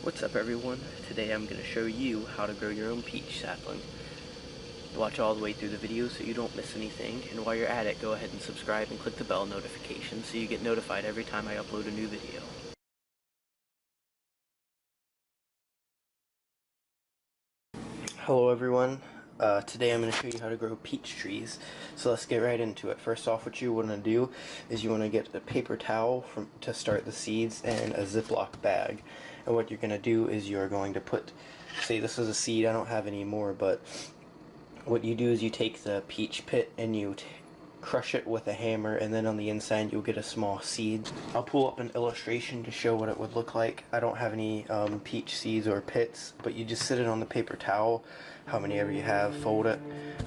What's up everyone? Today I'm going to show you how to grow your own peach sapling. Watch all the way through the video so you don't miss anything, and while you're at it, go ahead and subscribe and click the bell notification so you get notified every time I upload a new video. Hello everyone. Today I'm going to show you how to grow peach trees. So let's get right into it. First off, what you want to do is you want to get a paper towel to start the seeds and a Ziploc bag. And what you're going to do is you're going to put, say this is a seed, I don't have any more, but what you do is you take the peach pit and you crush it with a hammer, and then on the inside you'll get a small seed. I'll pull up an illustration to show what it would look like. I don't have any peach seeds or pits, but you just sit it on the paper towel, how many ever you have, fold it,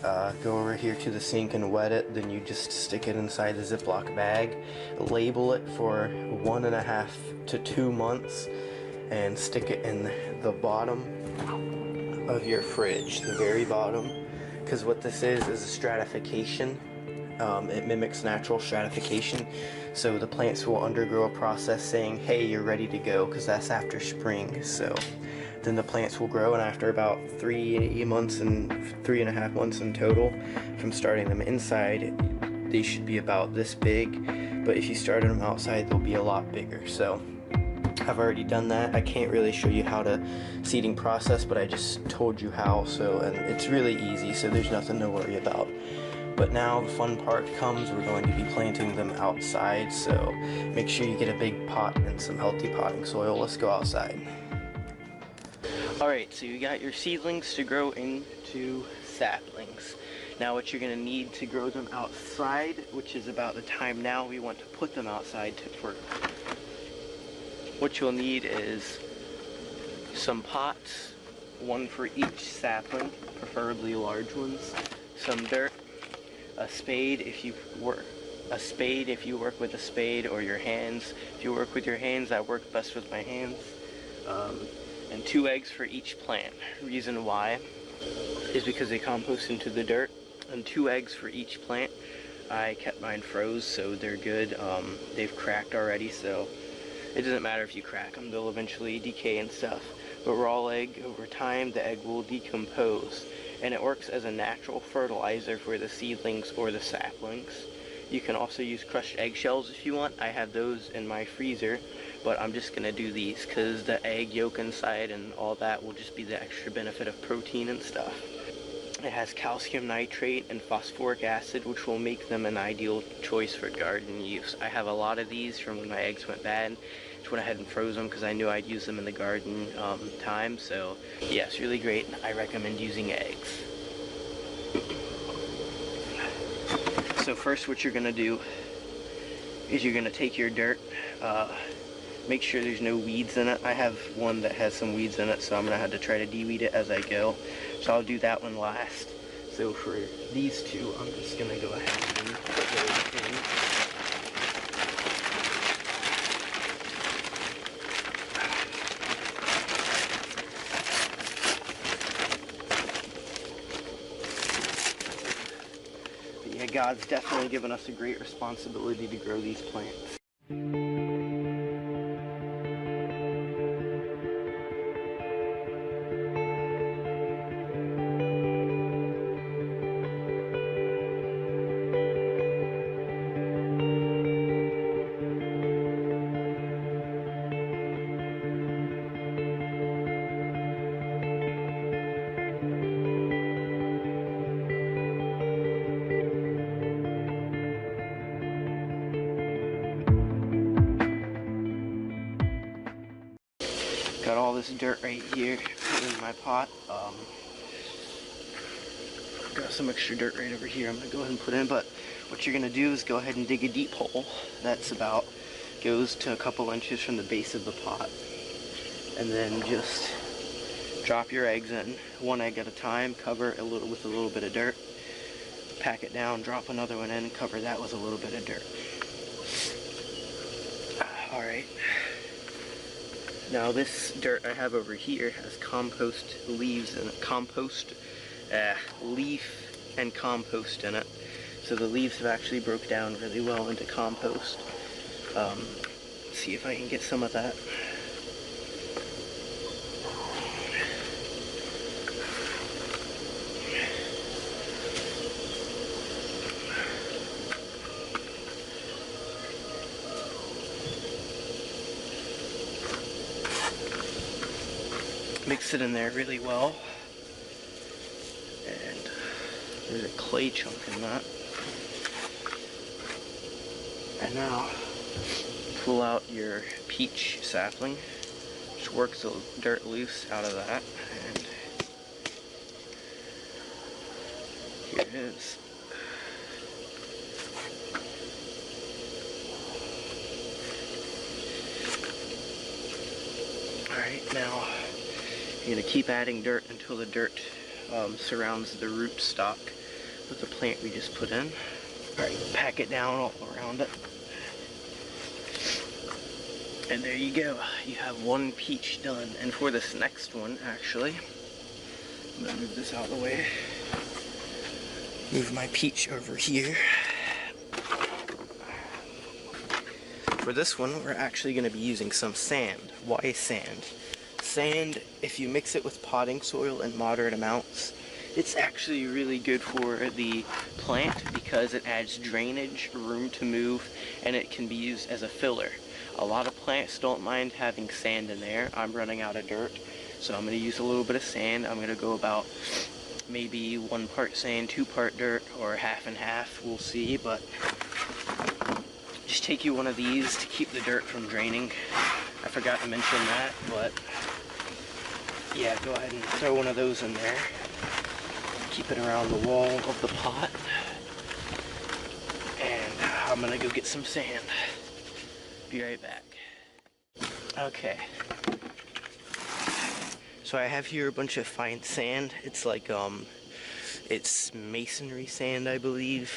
go over here to the sink and wet it, then you just stick it inside the Ziploc bag, label it for 1.5 to 2 months, and stick it in the bottom of your fridge, the very bottom, because what this is a stratification. It mimics natural stratification, so the plants will undergo a process saying, hey, you're ready to go, because that's after spring. So then the plants will grow, and after about 3 months and 3.5 months in total from starting them inside, they should be about this big, but if you started them outside they'll be a lot bigger. So I've already done that. I can't really show you how to seeding process, but I just told you how, so, and it's really easy, so there's nothing to worry about. But now the fun part comes. We're going to be planting them outside, so make sure you get a big pot and some healthy potting soil. Let's go outside. Alright, so you got your seedlings to grow into saplings. Now what you're going to need to grow them outside, which is about the time now we want to put them outside what you'll need is some pots, one for each sapling, preferably large ones, some dirt, a spade if you work with a spade, or your hands. If you work with your hands, I work best with my hands. And 2 eggs for each plant. Reason why is because they compost into the dirt, and 2 eggs for each plant. I kept mine froze, so they're good. They've cracked already, so it doesn't matter if you crack them, they'll eventually decay and stuff. But raw egg, over time, the egg will decompose, and it works as a natural fertilizer for the seedlings or the saplings. You can also use crushed eggshells if you want. I have those in my freezer, but I'm just going to do these because the egg yolk inside and all that will just be the extra benefit of protein and stuff. It has calcium nitrate and phosphoric acid, which will make them an ideal choice for garden use. I have a lot of these from when my eggs went bad. Just went ahead and froze them because I knew I'd use them in the garden time. So yeah, it's really great. I recommend using eggs. So first what you're going to do is you're going to take your dirt, make sure there's no weeds in it. I have one that has some weeds in it, so I'm going to have to try to de-weed it as I go. So I'll do that one last. So for these two, I'm just going to go ahead and put those in. But yeah, God's definitely given us a great responsibility to grow these plants. Got all this dirt right here in my pot. Got some extra dirt right over here I'm going to go ahead and put in, but what you're going to do is go ahead and dig a deep hole that's goes to a couple inches from the base of the pot, and then just drop your eggs in, 1 egg at a time, cover it with a little bit of dirt, pack it down, drop another one in, cover that with a little bit of dirt. Alright. Now this dirt I have over here has compost leaves in it, leaf and compost in it. So the leaves have actually broke down really well into compost. See if I can get some of that. Mix it in there really well. And there's a clay chunk in that. And now pull out your peach sapling. Just work the dirt loose out of that. And here it is. Alright, now you're going to keep adding dirt until the dirt surrounds the root stock of the plant we just put in. Alright, pack it down all around it. And there you go. You have one peach done. And for this next one, actually, I'm going to move this out of the way. Move my peach over here. For this one, we're actually going to be using some sand. Why sand? Sand, if you mix it with potting soil in moderate amounts, it's actually really good for the plant because it adds drainage, room to move, and it can be used as a filler. A lot of plants don't mind having sand in there. I'm running out of dirt, so I'm going to use a little bit of sand. I'm going to go about maybe 1 part sand, 2 part dirt, or half and half. We'll see, but just take you one of these to keep the dirt from draining. I forgot to mention that, but yeah, go ahead and throw one of those in there. Keep it around the wall of the pot. And I'm gonna go get some sand. Be right back. Okay. So I have here a bunch of fine sand. It's like, it's masonry sand, I believe.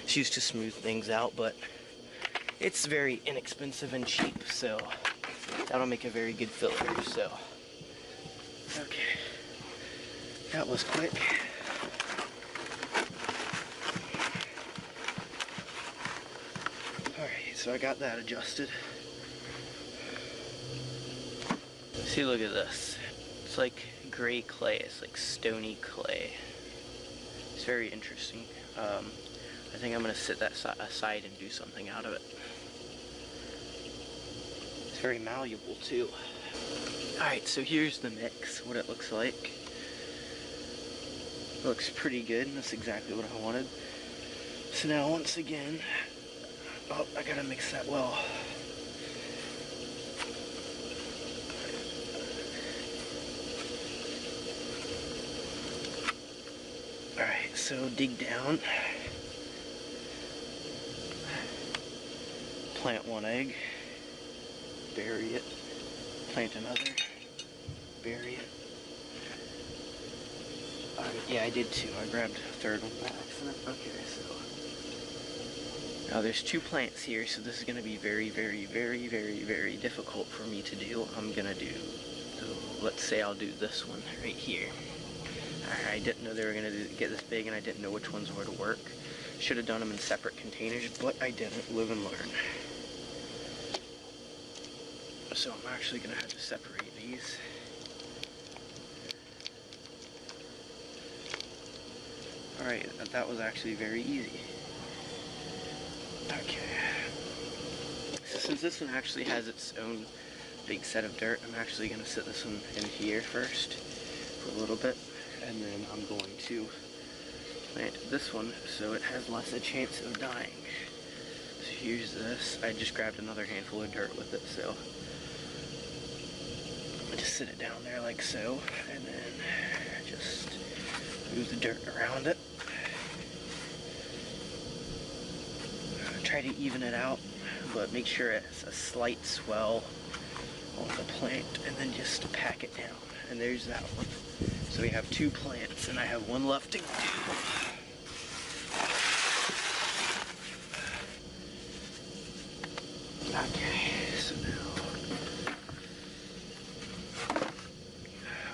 It's used to smooth things out, but it's very inexpensive and cheap, so that'll make a very good filler, so. Okay. That was quick. Alright, so I got that adjusted. See, look at this. It's like gray clay. It's like stony clay. It's very interesting. I think I'm going to set that aside and do something out of it. It's very malleable too. Alright, so here's the mix, what it looks like. It looks pretty good. That's exactly what I wanted. So now once again, oh, I gotta mix that well. Alright, so dig down. Plant 1 egg. Bury it. Plant another. Bury it. Yeah, I did 2. I grabbed a 3rd one by accident. Okay, so now there's 2 plants here, so this is going to be very, very, very, very, very difficult for me to do. I'm going to do, let's say I'll do this one right here. I didn't know they were going to get this big, and I didn't know which ones were to work. Should have done them in separate containers, but I didn't. Live and learn. So I'm actually going to have to separate these. Alright, that was actually very easy. Okay. So since this one actually has its own big set of dirt, I'm actually going to set this one in here first for a little bit, and then I'm going to plant this one so it has less a chance of dying. So here's this. I just grabbed another handful of dirt with it, so I just sit it down there like so, and then just move the dirt around it. Try to even it out, but make sure it's a slight swell on the plant, and then just pack it down. And there's that one. So we have 2 plants, and I have 1 left to do. Okay, so now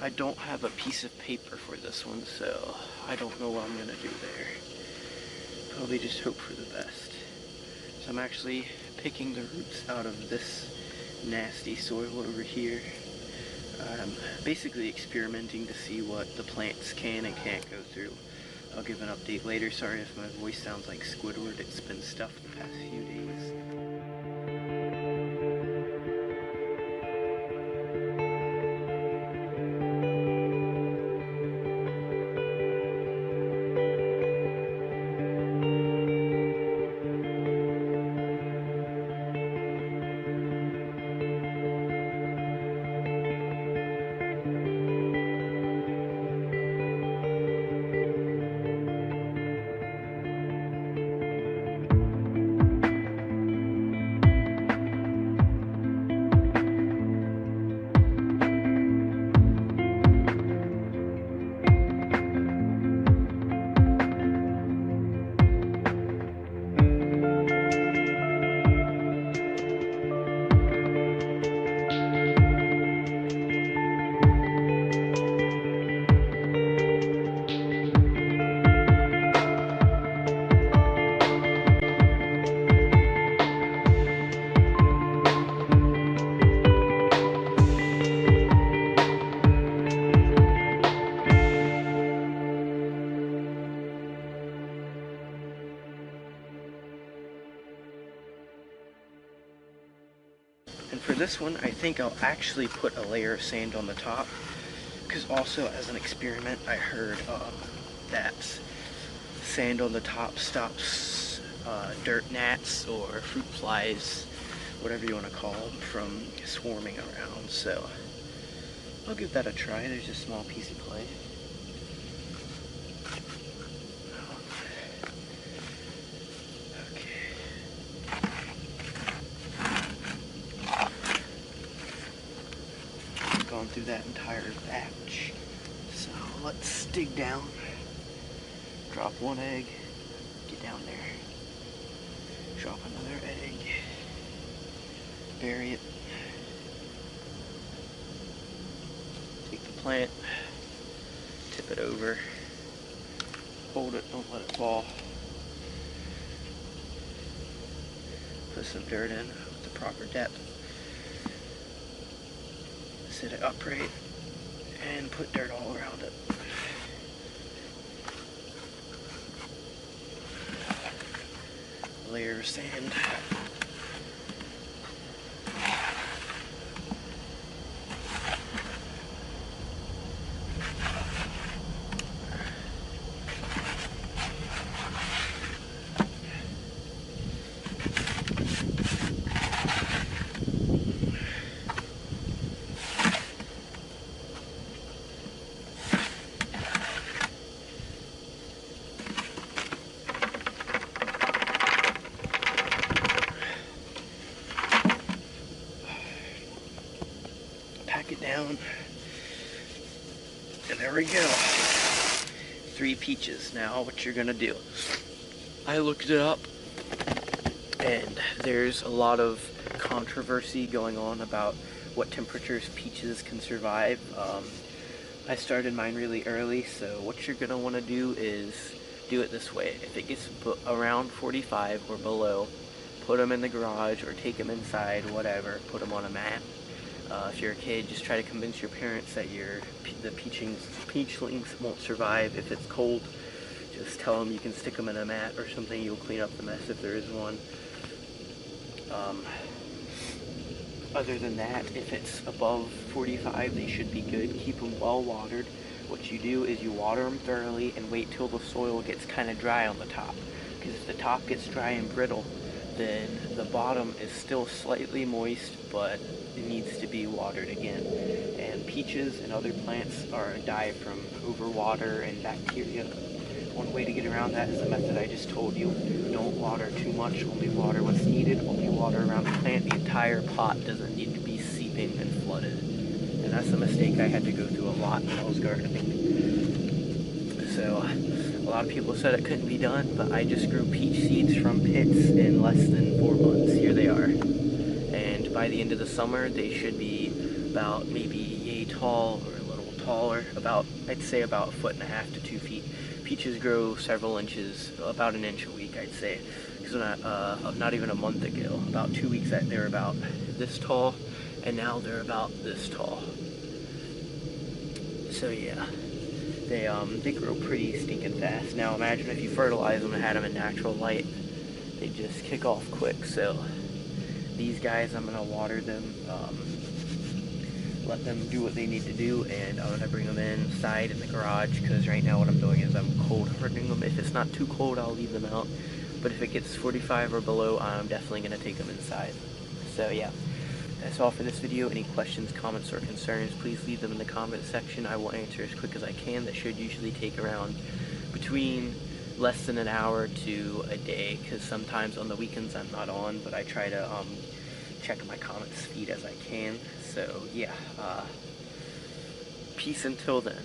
I don't have a piece of paper for this one, so I don't know what I'm gonna do there. Probably just hope for the best. So I'm actually picking the roots out of this nasty soil over here. Basically experimenting to see what the plants can and can't go through. I'll give an update later. Sorry if my voice sounds like Squidward. It's been stuffed the past few days. this one, I think I'll actually put a layer of sand on the top, because also as an experiment, I heard that sand on the top stops dirt gnats or fruit flies, whatever you want to call them, from swarming around. So I'll give that a try. There's a small piece of clay. Gone through that entire batch. So let's dig down. Drop one egg. Get down there. Drop another egg. Bury it. Take the plant. Tip it over. Hold it. Don't let it fall. Put some dirt in with the proper depth. Sit it upright and put dirt all around it. A layer of sand. It down, and there we go. 3 peaches. Now what you're gonna do, I looked it up, and there's a lot of controversy going on about what temperatures peaches can survive. I started mine really early, so what you're gonna want to do is do it this way. If it gets around 45 or below, put them in the garage or take them inside, whatever, put them on a mat. If you're a kid, just try to convince your parents that the peachlings won't survive if it's cold. Just tell them you can stick them in a mat or something. You'll clean up the mess if there is one. Other than that, if it's above 45, they should be good. Keep them well watered. What you do is you water them thoroughly and wait till the soil gets kind of dry on the top. Because if the top gets dry and brittle, then the bottom is still slightly moist, but it needs to be watered again. And peaches and other plants die from overwater and bacteria. One way to get around that is the method I just told you. Don't water too much, only water what's needed, only water around the plant. The entire pot doesn't need to be seeping and flooded. And that's a mistake I had to go through a lot when I was gardening. So a lot of people said it couldn't be done, but I just grew peach seeds from pits in less than 4 months. Here they are. And by the end of the summer, they should be about maybe yay tall or a little taller. I'd say about 1.5 to 2 feet. Peaches grow several inches, about an inch a week, I'd say. Because not even a month ago, about 2 weeks, they were about this tall, and now they're about this tall. So yeah. They grow pretty stinking fast. Now imagine if you fertilize them and had them in natural light, they just kick off quick. So these guys, I'm gonna water them, let them do what they need to do, and I'm gonna bring them inside in the garage, because right now what I'm doing is I'm cold hardening them. If it's not too cold, I'll leave them out, but if it gets 45 or below, I'm definitely gonna take them inside. So yeah. That's all for this video. Any questions, comments, or concerns, please leave them in the comment section. I will answer as quick as I can. That should usually take around between less than an hour to a day, because sometimes on the weekends I'm not on, but I try to check my comments feed as I can. So yeah, peace until then.